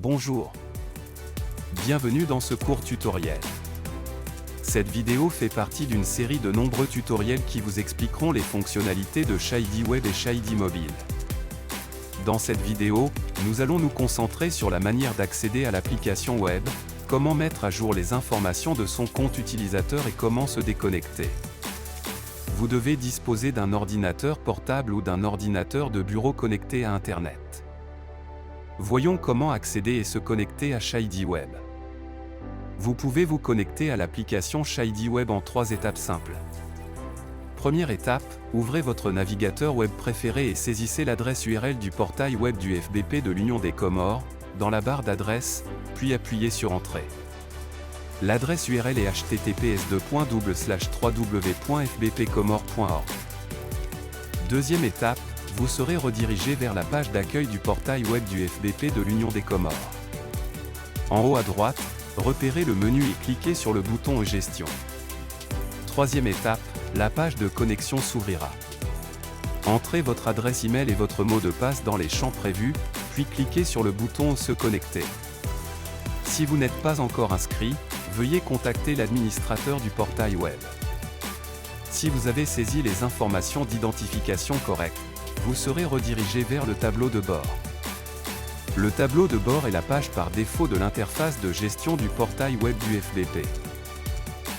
Bonjour. Bienvenue dans ce court tutoriel. Cette vidéo fait partie d'une série de nombreux tutoriels qui vous expliqueront les fonctionnalités de Shady Web et Shady Mobile. Dans cette vidéo, nous allons nous concentrer sur la manière d'accéder à l'application web, comment mettre à jour les informations de son compte utilisateur et comment se déconnecter. Vous devez disposer d'un ordinateur portable ou d'un ordinateur de bureau connecté à Internet. Voyons comment accéder et se connecter à Shady Web. Vous pouvez vous connecter à l'application Shady Web en 3 étapes simples. Première étape, ouvrez votre navigateur web préféré et saisissez l'adresse URL du portail web du FBP de l'Union des Comores, dans la barre d'adresse, puis appuyez sur Entrée. L'adresse URL est https://www.fbpcomores.org. Deuxième étape, vous serez redirigé vers la page d'accueil du portail web du FBP de l'Union des Comores. En haut à droite, repérez le menu et cliquez sur le bouton Gestion. Troisième étape, la page de connexion s'ouvrira. Entrez votre adresse email et votre mot de passe dans les champs prévus, puis cliquez sur le bouton Se connecter. Si vous n'êtes pas encore inscrit, veuillez contacter l'administrateur du portail web. Si vous avez saisi les informations d'identification correctes, vous serez redirigé vers le tableau de bord. Le tableau de bord est la page par défaut de l'interface de gestion du portail web du FBP.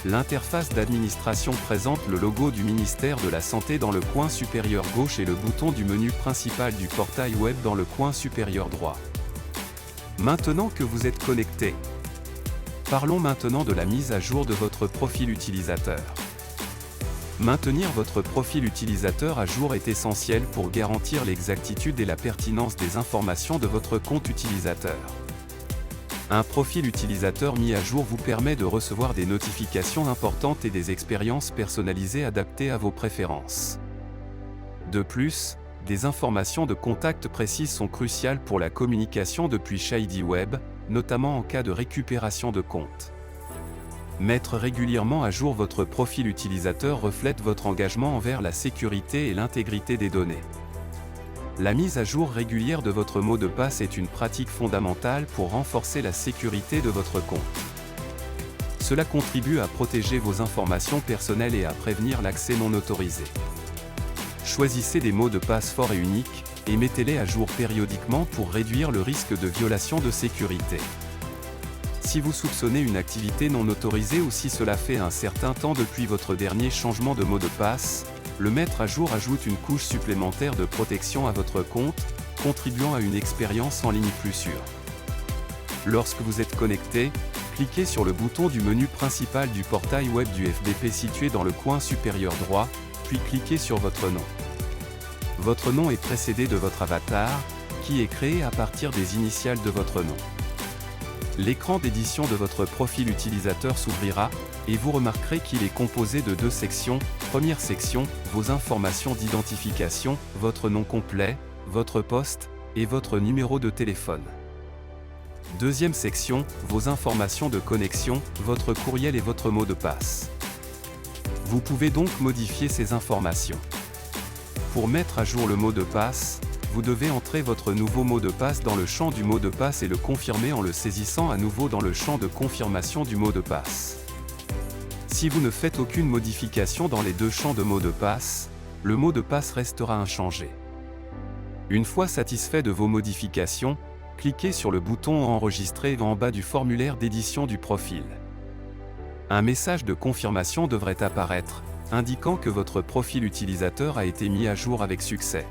L'interface d'administration présente le logo du ministère de la Santé dans le coin supérieur gauche et le bouton du menu principal du portail web dans le coin supérieur droit. Maintenant que vous êtes connecté, parlons maintenant de la mise à jour de votre profil utilisateur. Maintenir votre profil utilisateur à jour est essentiel pour garantir l'exactitude et la pertinence des informations de votre compte utilisateur. Un profil utilisateur mis à jour vous permet de recevoir des notifications importantes et des expériences personnalisées adaptées à vos préférences. De plus, des informations de contact précises sont cruciales pour la communication depuis Shady Web, notamment en cas de récupération de compte. Mettre régulièrement à jour votre profil utilisateur reflète votre engagement envers la sécurité et l'intégrité des données. La mise à jour régulière de votre mot de passe est une pratique fondamentale pour renforcer la sécurité de votre compte. Cela contribue à protéger vos informations personnelles et à prévenir l'accès non autorisé. Choisissez des mots de passe forts et uniques, et mettez-les à jour périodiquement pour réduire le risque de violation de sécurité. Si vous soupçonnez une activité non autorisée ou si cela fait un certain temps depuis votre dernier changement de mot de passe, le mettre à jour ajoute une couche supplémentaire de protection à votre compte, contribuant à une expérience en ligne plus sûre. Lorsque vous êtes connecté, cliquez sur le bouton du menu principal du portail web du FBP situé dans le coin supérieur droit, puis cliquez sur votre nom. Votre nom est précédé de votre avatar, qui est créé à partir des initiales de votre nom. L'écran d'édition de votre profil utilisateur s'ouvrira, et vous remarquerez qu'il est composé de 2 sections. Première section, vos informations d'identification, votre nom complet, votre poste, et votre numéro de téléphone. Deuxième section, vos informations de connexion, votre courriel et votre mot de passe. Vous pouvez donc modifier ces informations. Pour mettre à jour le mot de passe, vous devez entrer votre nouveau mot de passe dans le champ du mot de passe et le confirmer en le saisissant à nouveau dans le champ de confirmation du mot de passe. Si vous ne faites aucune modification dans les 2 champs de mot de passe, le mot de passe restera inchangé. Une fois satisfait de vos modifications, cliquez sur le bouton Enregistrer en bas du formulaire d'édition du profil. Un message de confirmation devrait apparaître, indiquant que votre profil utilisateur a été mis à jour avec succès.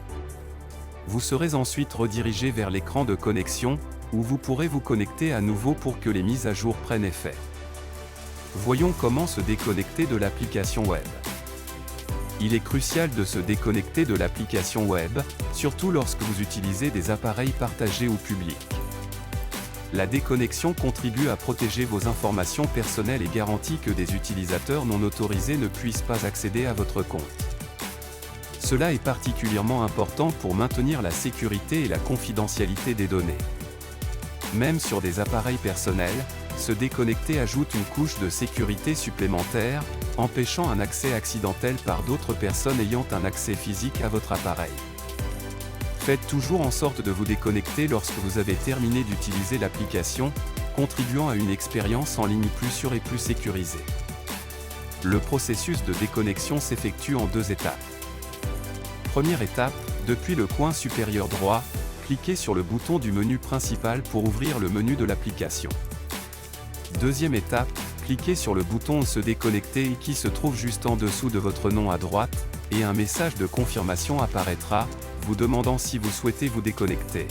Vous serez ensuite redirigé vers l'écran de connexion, où vous pourrez vous connecter à nouveau pour que les mises à jour prennent effet. Voyons comment se déconnecter de l'application web. Il est crucial de se déconnecter de l'application web, surtout lorsque vous utilisez des appareils partagés ou publics. La déconnexion contribue à protéger vos informations personnelles et garantit que des utilisateurs non autorisés ne puissent pas accéder à votre compte. Cela est particulièrement important pour maintenir la sécurité et la confidentialité des données. Même sur des appareils personnels, se déconnecter ajoute une couche de sécurité supplémentaire, empêchant un accès accidentel par d'autres personnes ayant un accès physique à votre appareil. Faites toujours en sorte de vous déconnecter lorsque vous avez terminé d'utiliser l'application, contribuant à une expérience en ligne plus sûre et plus sécurisée. Le processus de déconnexion s'effectue en 2 étapes. Première étape, depuis le coin supérieur droit, cliquez sur le bouton du menu principal pour ouvrir le menu de l'application. Deuxième étape, cliquez sur le bouton Se déconnecter qui se trouve juste en dessous de votre nom à droite, et un message de confirmation apparaîtra, vous demandant si vous souhaitez vous déconnecter.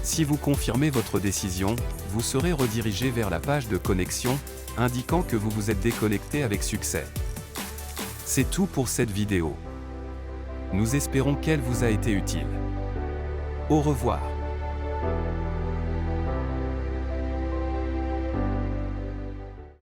Si vous confirmez votre décision, vous serez redirigé vers la page de connexion, indiquant que vous vous êtes déconnecté avec succès. C'est tout pour cette vidéo. Nous espérons qu'elle vous a été utile. Au revoir.